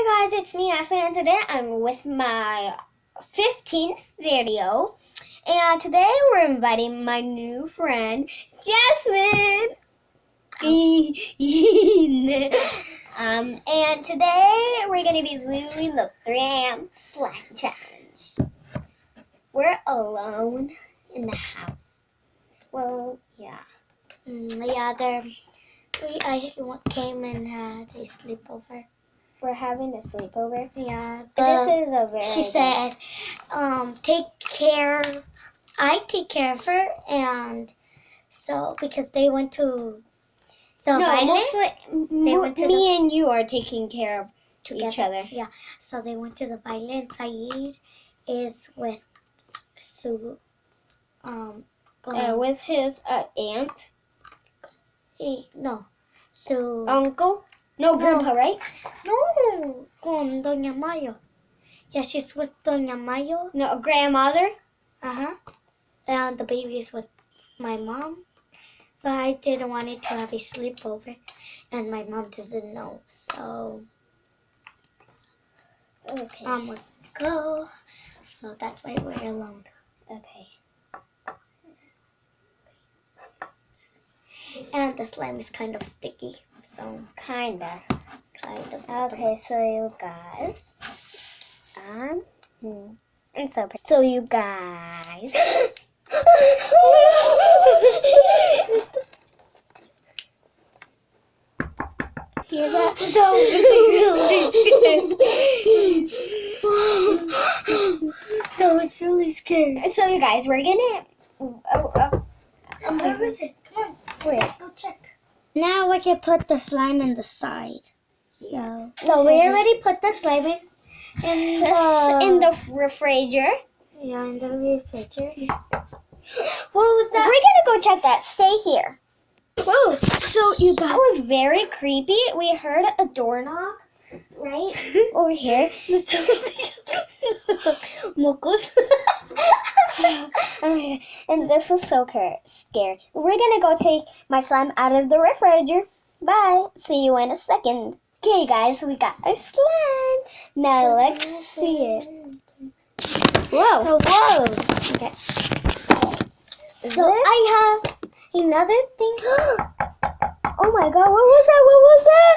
Hi guys, it's me Ashley, and today I'm with my 15th video, and today we're inviting my new friend Jasmine. And today we're gonna be doing the 3am slime challenge. We're alone in the house. Well, yeah. I came and had a sleepover. We're having a sleepover. Yeah, This is a very. She said, take care. I take care of her, and so because they went to the violin. Mostly me and you are taking care of each other. Yeah, so they went to the violin. Saeed is with Sue. With his aunt. So Uncle? No, grandpa, right? No, con Doña Mayo. Yeah, she's with Doña Mayo. No, grandmother? And the baby is with my mom. But I didn't want it to have a sleepover, and my mom doesn't know. So, okay. Mom would go. So that's why we're alone. Okay. And the slime is kind of sticky. So, Kinda. of. Okay, so you guys. And so you guys. Hear that? That was really scary. So you guys, we're gonna. Where is it? Come on. Wait. Let's go check. Now I can put the slime in the side. So we already put the slime in the refrigerator. Yeah, in the refrigerator. What was that? We're gonna go check that. Stay here. Whoa! So you guys, that was very creepy. We heard a door knock right over here. Mocos. And this was so scary. We're gonna go take my slime out of the refrigerator. Bye. See you in a second. Okay, guys, we got our slime. Now let's see it. Whoa! Whoa! Okay. So I have another thing. Oh my God! What was that? What was that?